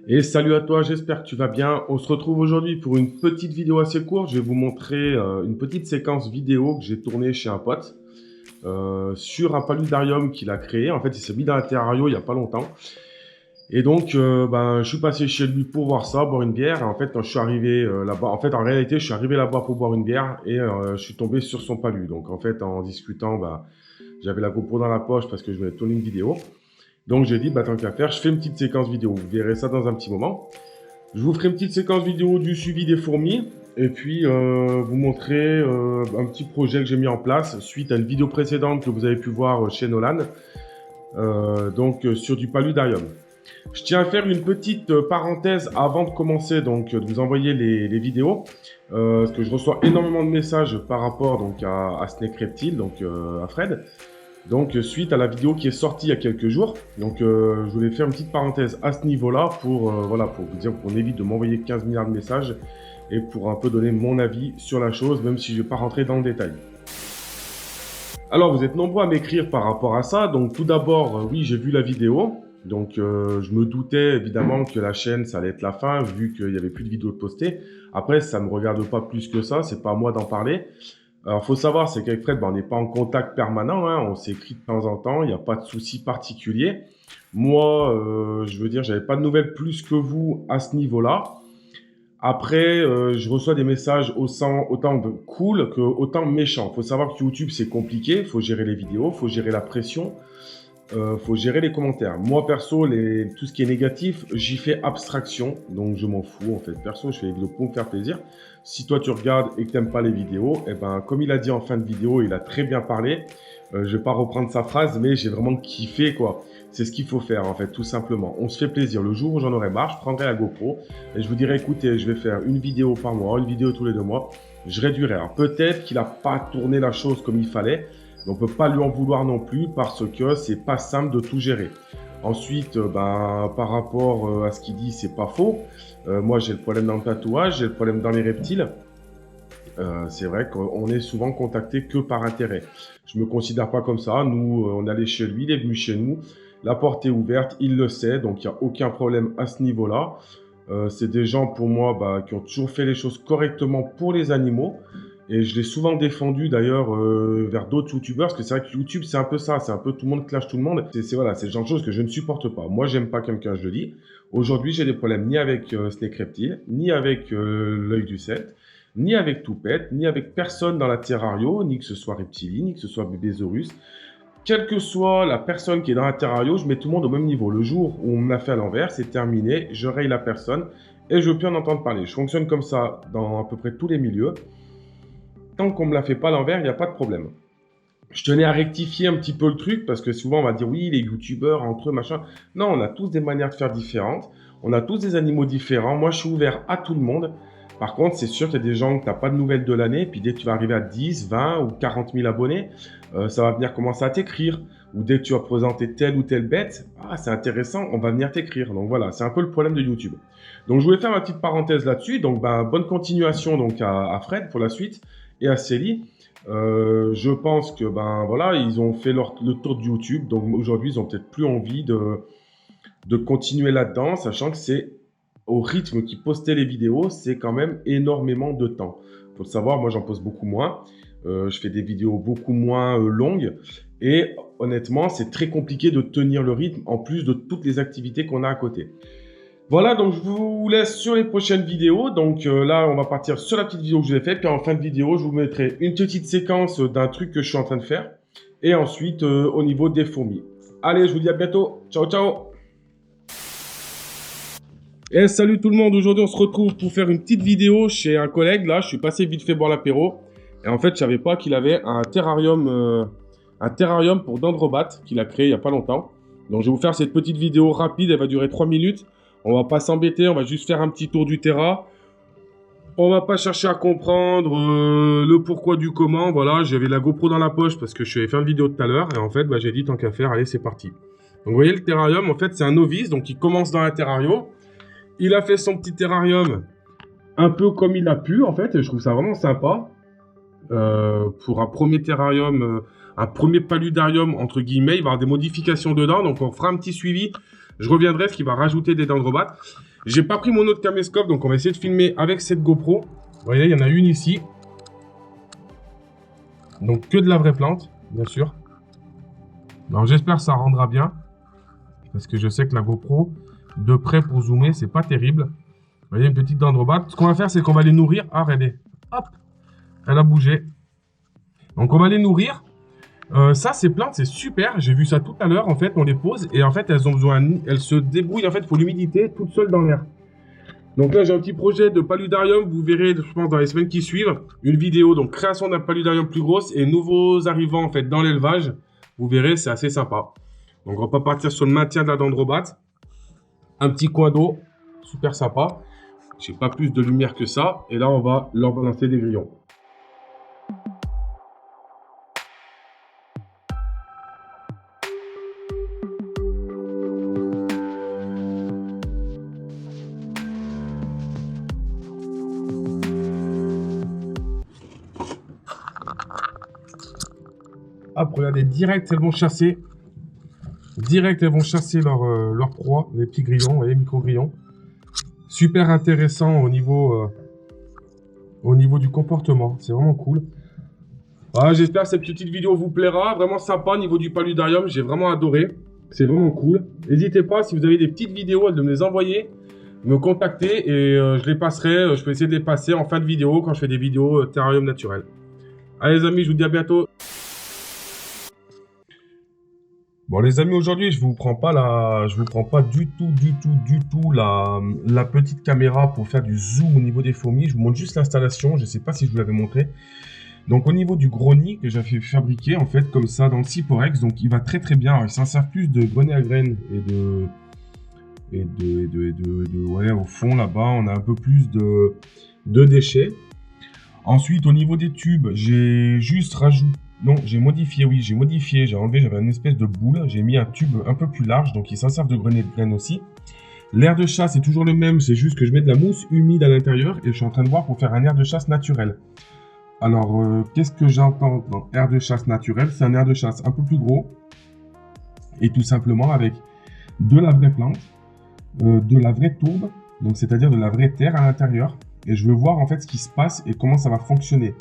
Et salut à toi, j'espère que tu vas bien. On se retrouve aujourd'hui pour une petite vidéo assez courte. Je vais vous montrer une petite séquence vidéo que j'ai tournée chez un pote sur un paludarium qu'il a créé. En fait, il s'est mis dans un terrario il n'y a pas longtemps. Et donc, je suis passé chez lui pour voir ça, boire une bière. Et en fait, quand je suis arrivé là-bas, en réalité, je suis arrivé là-bas pour boire une bière et je suis tombé sur son palu. Donc, en fait, en discutant, j'avais la GoPro dans la poche parce que je voulais tourner une vidéo. Donc, j'ai dit, tant qu'à faire, je fais une petite séquence vidéo. Vous verrez ça dans un petit moment. Je vous ferai une petite séquence vidéo du suivi des fourmis et puis vous montrer un petit projet que j'ai mis en place suite à une vidéo précédente que vous avez pu voir chez Nolan, sur du paludarium. Je tiens à faire une petite parenthèse avant de commencer, de vous envoyer les vidéos, parce que je reçois énormément de messages par rapport à Snake Reptile, à Fred. Suite à la vidéo qui est sortie il y a quelques jours, je voulais faire une petite parenthèse à ce niveau-là pour vous dire qu'on évite de m'envoyer 15 milliards de messages et pour un peu donner mon avis sur la chose, même si je ne vais pas rentrer dans le détail. Alors, vous êtes nombreux à m'écrire par rapport à ça. Donc, tout d'abord, oui, j'ai vu la vidéo. Je me doutais évidemment que la chaîne, ça allait être la fin, vu qu'il n'y avait plus de vidéos postées. Après, ça ne me regarde pas plus que ça, c'est pas à moi d'en parler. Alors, faut savoir, c'est qu'avec Fred, on n'est pas en contact permanent, hein, on s'écrit de temps en temps, il n'y a pas de souci particulier. Moi, je veux dire, j'avais pas de nouvelles plus que vous à ce niveau-là. Après, je reçois des messages autant de cool que autant méchants. Faut savoir que YouTube, c'est compliqué, faut gérer les vidéos, faut gérer la pression, faut gérer les commentaires. Moi, perso, tout ce qui est négatif, j'y fais abstraction, donc je m'en fous, en fait. Perso, je fais les vidéos pour me faire plaisir. Si toi, tu regardes et que t'aimes pas les vidéos, comme il a dit en fin de vidéo, il a très bien parlé. Je vais pas reprendre sa phrase, mais j'ai vraiment kiffé, quoi. C'est ce qu'il faut faire, en fait, tout simplement. On se fait plaisir. Le jour où j'en aurai marre, je prendrai la GoPro et je vous dirai, écoutez, je vais faire une vidéo par mois, une vidéo tous les 2 mois. Je réduirai. Alors, peut-être qu'il a pas tourné la chose comme il fallait, mais on peut pas lui en vouloir non plus parce que c'est pas simple de tout gérer. Ensuite, par rapport à ce qu'il dit, c'est pas faux. Moi, j'ai le problème dans le tatouage, j'ai le problème dans les reptiles. C'est vrai qu'on est souvent contacté que par intérêt. Je me considère pas comme ça. Nous, on allait chez lui, il est venu chez nous. La porte est ouverte, il le sait, donc il n'y a aucun problème à ce niveau-là. C'est des gens, pour moi, qui ont toujours fait les choses correctement pour les animaux. Et je l'ai souvent défendu, d'ailleurs, vers d'autres youtubeurs, parce que c'est vrai que YouTube, c'est un peu ça. C'est un peu tout le monde clash tout le monde. C'est le genre de choses que je ne supporte pas. Moi, j'aime pas quelqu'un, je le dis. Aujourd'hui, j'ai des problèmes ni avec Snake Reptile, ni avec l'œil du 7, ni avec Toupette, ni avec personne dans la terrario, ni que ce soit Reptili, ni que ce soit Bébésaurus. Quelle que soit la personne qui est dans la terrario, je mets tout le monde au même niveau. Le jour où on me l'a fait à l'envers, c'est terminé, je raye la personne et je ne veux plus en entendre parler. Je fonctionne comme ça dans à peu près tous les milieux. Tant qu'on ne me la fait pas à l'envers, il n'y a pas de problème. Je tenais à rectifier un petit peu le truc parce que souvent on va dire oui, les youtubeurs entre eux, machin. Non, on a tous des manières de faire différentes. On a tous des animaux différents. Moi, je suis ouvert à tout le monde. Par contre, c'est sûr qu'il y a des gens que tu n'as pas de nouvelles de l'année, puis dès que tu vas arriver à 10, 20 ou 40 000 abonnés, ça va venir commencer à t'écrire. Ou dès que tu vas présenter telle ou telle bête, c'est intéressant, on va venir t'écrire. Donc voilà, c'est un peu le problème de YouTube. Donc je voulais faire ma petite parenthèse là-dessus. Donc bonne continuation à Fred pour la suite et à Célie. Je pense que ils ont fait le tour de YouTube. Donc aujourd'hui, ils ont peut-être plus envie de continuer là-dedans, sachant que c'est au rythme qu'ils postaient les vidéos, c'est quand même énormément de temps. Faut le savoir, moi j'en poste beaucoup moins. Je fais des vidéos beaucoup moins longues. Et honnêtement, c'est très compliqué de tenir le rythme en plus de toutes les activités qu'on a à côté. Voilà, donc je vous laisse sur les prochaines vidéos. Donc là, on va partir sur la petite vidéo que je l'ai faite. Puis en fin de vidéo, je vous mettrai une petite séquence d'un truc que je suis en train de faire. Et ensuite, au niveau des fourmis. Allez, je vous dis à bientôt. Ciao, ciao! Et salut tout le monde, aujourd'hui on se retrouve pour faire une petite vidéo chez un collègue. Là, je suis passé vite fait boire l'apéro. Et en fait, je savais pas qu'il avait un terrarium pour dendrobates qu'il a créé il y a pas longtemps. Donc je vais vous faire cette petite vidéo rapide, elle va durer 3 minutes. On va pas s'embêter, on va juste faire un petit tour du terra. On va pas chercher à comprendre le pourquoi du comment. Voilà, j'avais la GoPro dans la poche parce que je suis fait une vidéo tout à l'heure. Et en fait, j'ai dit tant qu'à faire, allez c'est parti. Donc vous voyez le terrarium, en fait c'est un novice, donc il commence dans un terrario. Il a fait son petit terrarium un peu comme il a pu, en fait, et je trouve ça vraiment sympa. Pour un premier terrarium, un premier paludarium, entre guillemets, il va y avoir des modifications dedans, donc on fera un petit suivi. Je reviendrai, ce qui va rajouter des dendrobates. J'ai pas pris mon autre caméscope, donc on va essayer de filmer avec cette GoPro. Vous voyez, il y en a une ici. Donc que de la vraie plante, bien sûr. Alors j'espère que ça rendra bien. Parce que je sais que la GoPro, de près pour zoomer, c'est pas terrible. Vous voyez, une petite dendrobate. Ce qu'on va faire, c'est qu'on va les nourrir. Ah, regardez. Hop, elle a bougé. Donc on va les nourrir. Ça, ces plantes, c'est super. J'ai vu ça tout à l'heure. En fait, on les pose et en fait, elles ont besoin, elles se débrouillent en fait pour l'humidité toutes seules dans l'air. Donc là, j'ai un petit projet de paludarium. Vous verrez, je pense, dans les semaines qui suivent, une vidéo. Donc création d'un paludarium plus grosse et nouveaux arrivants en fait dans l'élevage. Vous verrez, c'est assez sympa. Donc on va pas partir sur le maintien de la dendrobate. Un petit coin d'eau, super sympa. J'ai pas plus de lumière que ça. Et là, on va leur balancer des grillons. Hop, regardez, direct, elles vont chasser. Direct, elles vont chasser leur proie, les petits grillons, vous voyez, micro-grillons. Super intéressant au niveau du comportement. C'est vraiment cool. Voilà, j'espère que cette petite vidéo vous plaira. Vraiment sympa au niveau du paludarium. J'ai vraiment adoré. C'est vraiment cool. N'hésitez pas, si vous avez des petites vidéos, de me les envoyer, me contacter et je les passerai. Je peux essayer de les passer en fin de vidéo quand je fais des vidéos terrarium naturel. Allez les amis, je vous dis à bientôt. Bon les amis, aujourd'hui je vous prends pas du tout la petite caméra pour faire du zoom au niveau des fourmis. Je vous montre juste l'installation. Je sais pas si je vous l'avais montré. Donc au niveau du gros nid que j'ai fait fabriquer en fait comme ça dans le Cyporex, donc il va très très bien. Alors, il s'en sert plus de grenier à graines ouais, au fond là-bas on a un peu plus de déchets. Ensuite au niveau des tubes, j'ai juste rajouté. Non, j'ai modifié, oui, j'ai enlevé, j'avais une espèce de boule, j'ai mis un tube un peu plus large, donc il s'en sert de grenier de graines aussi. L'air de chasse est toujours le même, c'est juste que je mets de la mousse humide à l'intérieur et je suis en train de voir pour faire un air de chasse naturel. Alors, qu'est-ce que j'entends dans air de chasse naturel? C'est un air de chasse un peu plus gros et tout simplement avec de la vraie plante, de la vraie tourbe, donc c'est-à-dire de la vraie terre à l'intérieur. Et je veux voir en fait ce qui se passe et comment ça va fonctionner.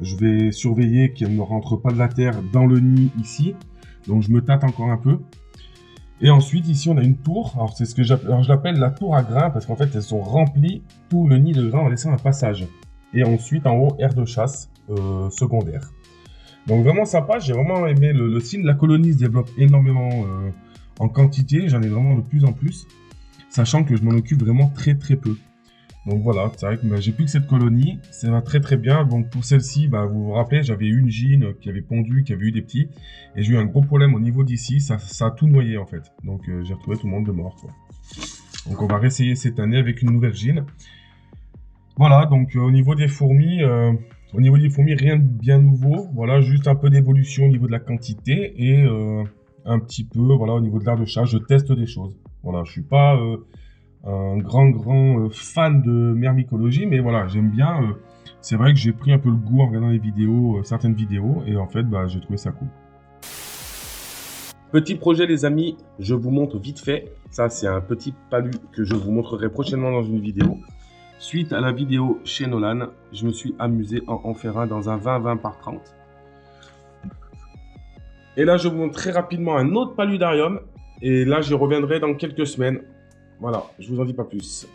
Je vais surveiller qu'elle ne rentre pas de la terre dans le nid ici. Donc je me tâte encore un peu. Et ensuite ici on a une tour. Alors c'est ce que je l'appelle la tour à grains parce qu'en fait elles sont remplies tout le nid de grains en laissant un passage. Et ensuite en haut air de chasse secondaire. Donc vraiment sympa, j'ai vraiment aimé le style. La colonie se développe énormément en quantité. J'en ai vraiment de plus en plus. Sachant que je m'en occupe vraiment très très peu. Donc voilà, c'est vrai que j'ai plus que cette colonie, ça va très très bien. Donc pour celle-ci, vous vous rappelez, j'avais eu une gyne qui avait pondu, qui avait eu des petits. Et j'ai eu un gros problème au niveau d'ici, ça a tout noyé en fait. Donc j'ai retrouvé tout le monde de mort, quoi. Donc on va réessayer cette année avec une nouvelle gyne. Voilà, donc au niveau des fourmis, rien de bien nouveau. Voilà, juste un peu d'évolution au niveau de la quantité. Et un petit peu, voilà, au niveau de l'air de chasse, je teste des choses. Voilà, je suis pas... un grand fan de myrmécologie, mais voilà, j'aime bien. C'est vrai que j'ai pris un peu le goût en regardant les vidéos, certaines vidéos, et en fait, j'ai trouvé ça cool. Petit projet, les amis, je vous montre vite fait. Ça, c'est un petit palu que je vous montrerai prochainement dans une vidéo. Suite à la vidéo chez Nolan, je me suis amusé à en faire un dans un 20-20 par 30. Et là, je vous montre très rapidement un autre paludarium. Et là, j'y reviendrai dans quelques semaines. Voilà, je vous en dis pas plus.